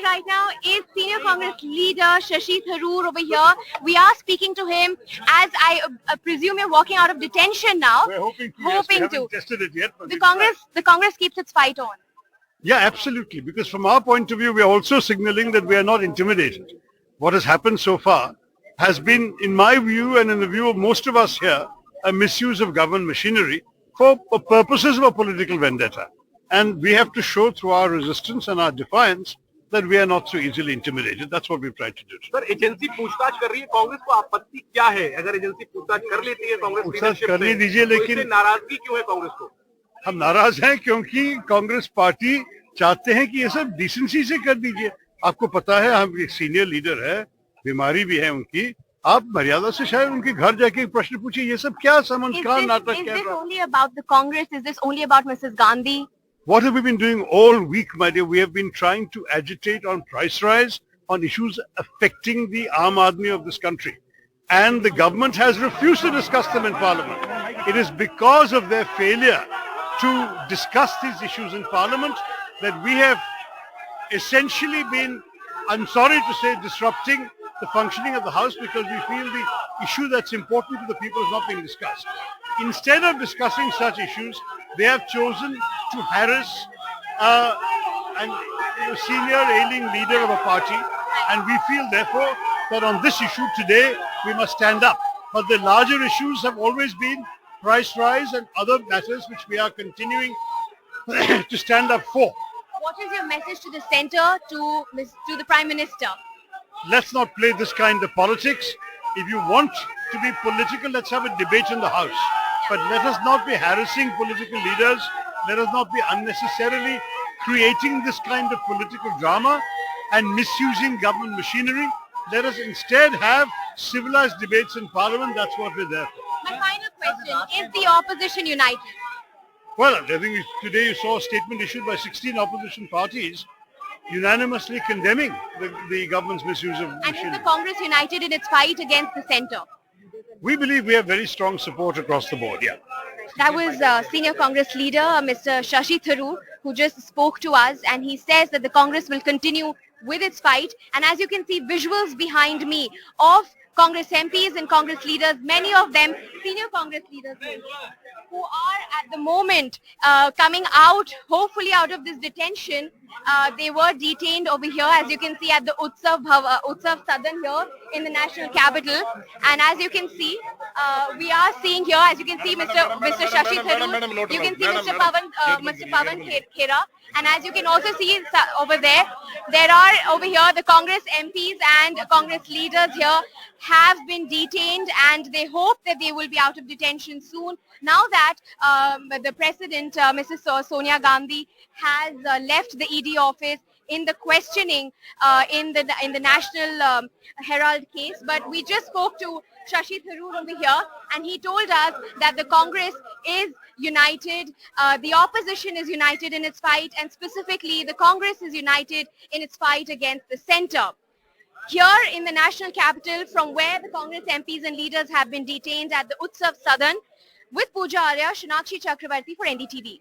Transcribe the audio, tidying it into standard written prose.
right now is Senior Congress leader Shashi Tharoor over here. We are speaking to him as I presume you're walking out of detention now. We're hoping to. Hoping yes, we to. haven't tested it yet. But The Congress keeps its fight on. Yeah, absolutely. Because from our point of view, we are also signaling that we are not intimidated. What has happened so far has been, in my view and in the view of most of us here, a misuse of government machinery for purposes of a political vendetta. And we have to show through our resistance and our defiance that we are not so easily intimidated. That's what we've tried to do. Sir agency पूछताछ कर रही है, कांग्रेस को आपत्ति क्या है? अगर agency पूछताछ कर लेती है कांग्रेस लीडरशिप करने दीजिए, लेकिन नाराजगी क्यों है कांग्रेस को? हम नाराज हैं क्योंकि कांग्रेस पार्टी चाहते हैं कि ये सब डिसेंसी से कर दीजिए. आपको पता है हम एक सीनियर लीडर है, बीमारी भी है उनकी. आप मर्यादा से शायद उनके घर जाके प्रश्न पूछिए. ये सब क्या समझकार नाटक कर रहा है? Is this only about the Congress? Is this only about Mrs. Gandhi? What have we been doing all week, my dear? We have been trying to agitate on price rise, on issues affecting the Aam Aadmi of this country. And the government has refused to discuss them in Parliament. It is because of their failure to discuss these issues in Parliament that we have essentially been, I'm sorry to say, disrupting the functioning of the House because we feel the issue that's important to the people is not being discussed. Instead of discussing such issues, they have chosen to harass a senior ailing leader of a party, and we feel therefore that on this issue today we must stand up. But the larger issues have always been price rise and other matters which we are continuing to stand up for. What is your message to the centre, to the Prime Minister? Let's not play this kind of politics. If you want to be political, let's have a debate in the House. But let us not be harassing political leaders. Let us not be unnecessarily creating this kind of political drama and misusing government machinery. Let us instead have civilized debates in Parliament. That's what we're there for. My final question, is the opposition united? Well, I think today you saw a statement issued by 16 opposition parties unanimously condemning the government's misuse of machinery. And is the Congress united in its fight against the centre? We believe we have very strong support across the board, yeah. That was Senior Congress leader, Mr. Shashi Tharoor, who just spoke to us, and he says that the Congress will continue with its fight. And as you can see, visuals behind me of Congress MPs and Congress leaders, many of them senior Congress leaders who are at the moment coming out, hopefully out of this detention. They were detained over here, as you can see, at the Utsav Sadan here in the national capital. And as you can see, we are seeing here, as you can see, Mr. Shashi Tharoor, you can see Mr. Pavan Khera. And as you can also see over there are over here the Congress MPs and Congress leaders here have been detained, and they hope that they will be out of detention soon. Now that the President, Mrs. Sonia Gandhi, has left the ED office in the questioning in the National Herald case. But we just spoke to Shashi Tharoor over here, and he told us that the Congress is united, the opposition is united in its fight, and specifically the Congress is united in its fight against the centre. Here in the national capital, from where the Congress MPs and leaders have been detained at the Utsav Sadan, with Pooja Arya, Shanakshi Chakravarti for NDTV.